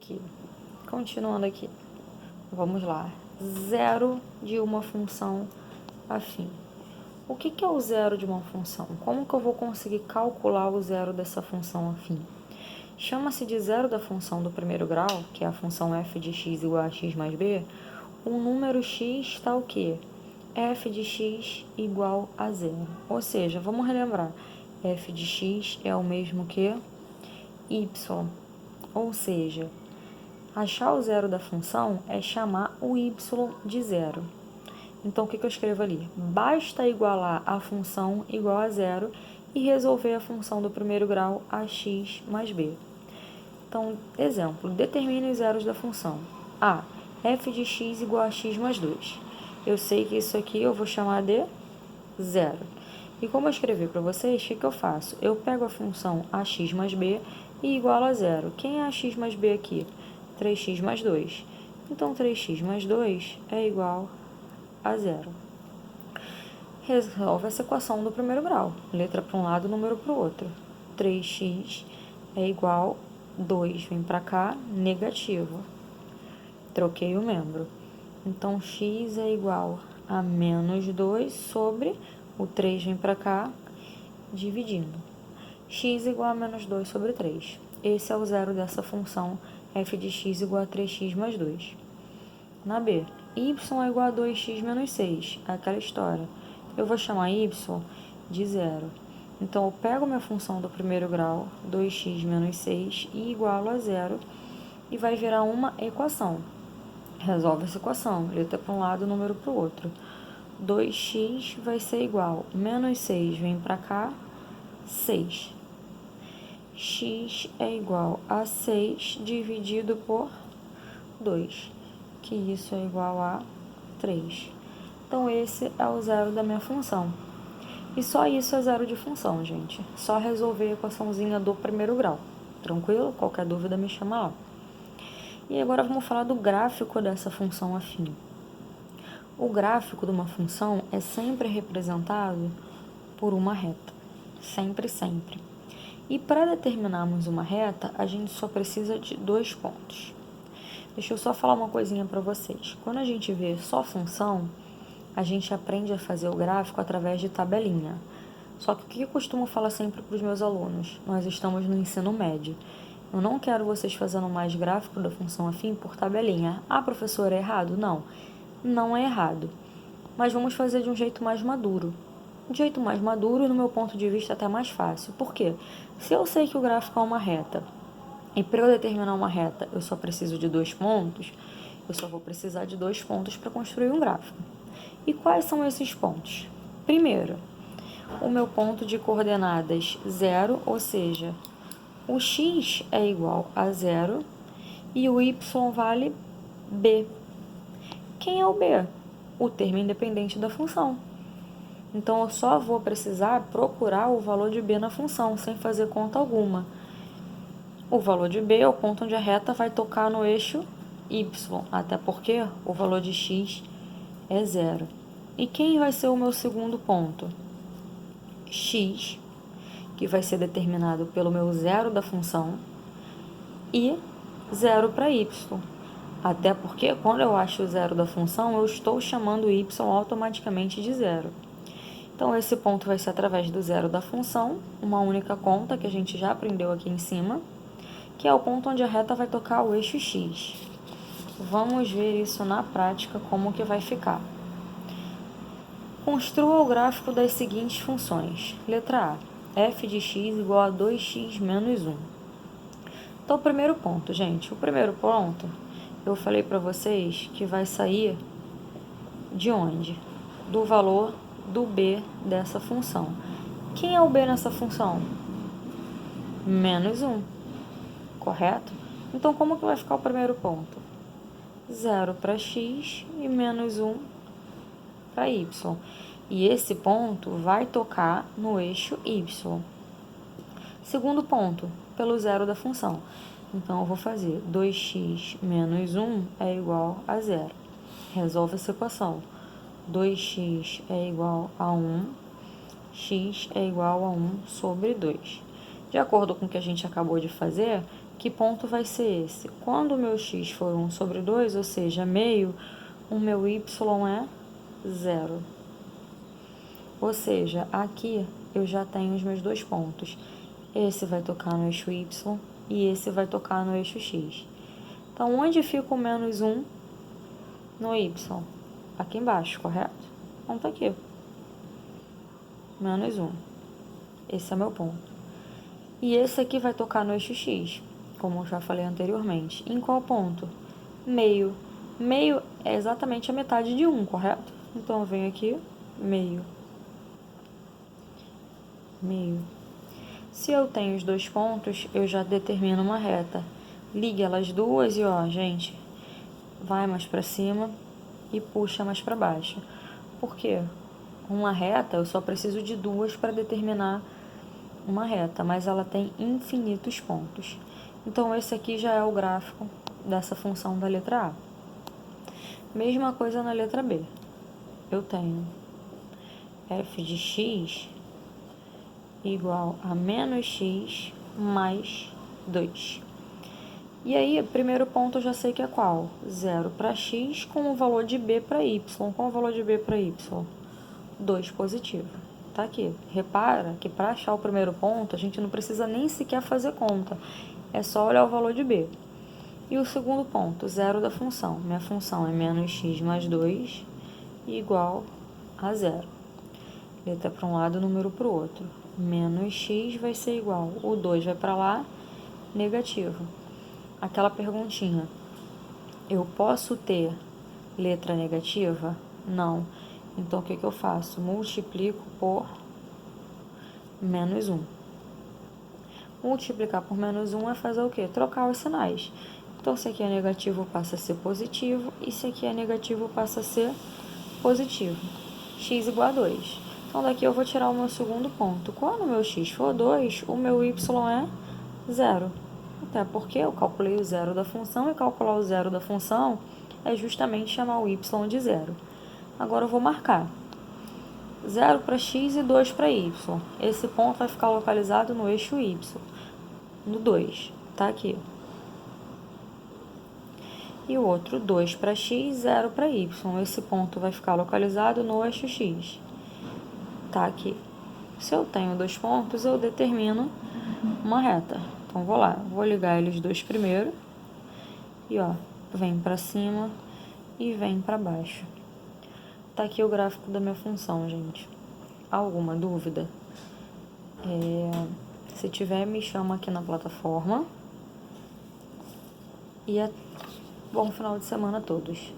aqui. Continuando aqui. Vamos lá. Zero de uma função afim. O que é o zero de uma função? Como que eu vou conseguir calcular o zero dessa função afim? Chama-se de zero da função do primeiro grau, que é a função f de x igual a x mais b, o número x está o quê? F de x igual a zero. Ou seja, vamos relembrar, f de x é o mesmo que y. Ou seja, achar o zero da função é chamar o y de zero. Então, o que eu escrevo ali? Basta igualar a função igual a zero e resolver a função do primeiro grau a x mais b. Então, exemplo, determine os zeros da função. A, f de x igual a x mais 2. Eu sei que isso aqui eu vou chamar de zero. E como eu escrevi para vocês, o que eu faço? Eu pego a função ax mais b e igualo a zero. Quem é ax mais b aqui? 3x mais 2. Então, 3x mais 2 é igual a zero. Resolve essa equação do primeiro grau. Letra para um lado, número para o outro. 3x é igual, 2 vem para cá, negativo. Troquei o membro. Então, x é igual a menos 2 sobre, o 3 vem para cá, dividindo. X igual a menos 2 sobre 3. Esse é o zero dessa função f de x igual a 3x mais 2. Na B, y é igual a 2x menos 6, aquela história. Eu vou chamar y de zero. Então, eu pego minha função do primeiro grau, 2x menos 6, e igualo a zero, e vai virar uma equação. Resolve essa equação, letra para um lado, número para o outro. 2x vai ser igual, menos 6 vem para cá, 6. X é igual a 6 dividido por 2, que isso é igual a 3. Então, esse é o zero da minha função. E só isso é zero de função, gente. Só resolver a equaçãozinha do primeiro grau. Tranquilo? Qualquer dúvida me chama lá. E agora vamos falar do gráfico dessa função afim. O gráfico de uma função é sempre representado por uma reta. Sempre, sempre. E para determinarmos uma reta, a gente só precisa de 2 pontos. Deixa eu só falar uma coisinha para vocês. Quando a gente vê só função, a gente aprende a fazer o gráfico através de tabelinha. Só que o que eu costumo falar sempre para os meus alunos? Nós estamos no ensino médio. Eu não quero vocês fazendo mais gráfico da função afim por tabelinha. Ah, professor, é errado? Não, não é errado. Mas vamos fazer de um jeito mais maduro. De jeito mais maduro, no meu ponto de vista, até mais fácil. Por quê? Se eu sei que o gráfico é uma reta, e para eu determinar uma reta eu só preciso de 2 pontos, eu só vou precisar de 2 pontos para construir um gráfico. E quais são esses pontos? Primeiro, o meu ponto de coordenadas 0, ou seja, o x é igual a 0 e o y vale b. Quem é o b? O termo independente da função. Então, eu só vou precisar procurar o valor de b na função, sem fazer conta alguma. O valor de b é o ponto onde a reta vai tocar no eixo y, até porque o valor de x é 0. E quem vai ser o meu segundo ponto? X, que vai ser determinado pelo meu zero da função, e 0 para y. Até porque, quando eu acho o zero da função, eu estou chamando y automaticamente de zero. Então, esse ponto vai ser através do zero da função, uma única conta que a gente já aprendeu aqui em cima, que é o ponto onde a reta vai tocar o eixo x. Vamos ver isso na prática, como que vai ficar. Construa o gráfico das seguintes funções. Letra A, f de x igual a 2x menos 1. Então, o primeiro ponto, gente, o primeiro ponto, eu falei para vocês que vai sair de onde? Do valor do b dessa função. Quem é o b nessa função? Menos 1, correto? Então, como que vai ficar o primeiro ponto? 0 para x e menos 1 para y. E esse ponto vai tocar no eixo y. Segundo ponto, pelo zero da função. Então, eu vou fazer 2x menos 1 é igual a 0. Resolve essa equação. 2x é igual a 1, x é igual a 1 sobre 2. De acordo com o que a gente acabou de fazer, Que ponto vai ser esse? Quando o meu x for 1 sobre 2, ou seja, meio, o meu y é 0. Ou seja, aqui eu já tenho os meus dois pontos. Esse vai tocar no eixo y e esse vai tocar no eixo x. Então, onde fica o menos 1? No y. Aqui embaixo, correto? Então, tá aqui. Menos 1. Esse é meu ponto. E esse aqui vai tocar no eixo x, como eu já falei anteriormente. Em qual ponto? Meio. Meio é exatamente a metade de 1, correto? Então, eu venho aqui, meio. Meio. Se eu tenho os dois pontos, eu já determino uma reta. Ligue elas duas e, ó, gente, vai mais para cima e puxa mais para baixo. Por quê? Uma reta, eu só preciso de duas para determinar uma reta, mas ela tem infinitos pontos. Então, esse aqui já é o gráfico dessa função da letra A. Mesma coisa na letra B. Eu tenho f de x igual a menos x mais 2. E aí, primeiro ponto eu já sei que é qual? 0 para x com o valor de b para y. Qual o valor de b para y? 2 positivo. Tá aqui. Repara que para achar o primeiro ponto, a gente não precisa nem sequer fazer conta. É só olhar o valor de b. E o segundo ponto, 0 da função. Minha função é menos x mais 2 igual a 0. Letra para um lado, número para o outro. Menos x vai ser igual. O 2 vai para lá, negativo. Aquela perguntinha. Eu posso ter letra negativa? Não. Então, o que eu faço? Multiplico por menos 1. Multiplicar por menos 1 é fazer o quê? Trocar os sinais. Então, se aqui é negativo, passa a ser positivo. E se aqui é negativo, passa a ser positivo. X igual a 2. Então, daqui eu vou tirar o meu segundo ponto. Quando o meu x for 2, o meu y é 0. Até porque eu calculei o zero da função, e calcular o zero da função é justamente chamar o y de 0. Agora eu vou marcar 0 para x e 2 para y. Esse ponto vai ficar localizado no eixo y, no 2, tá aqui. E o outro 2 para x, 0 para y. Esse ponto vai ficar localizado no eixo x, tá aqui. Se eu tenho dois pontos, eu determino uma reta. Então, vou lá, vou ligar eles dois primeiro. E, ó, vem para cima e vem para baixo. Tá aqui o gráfico da minha função, gente. Alguma dúvida? Se tiver, me chama aqui na plataforma. E bom final de semana a todos.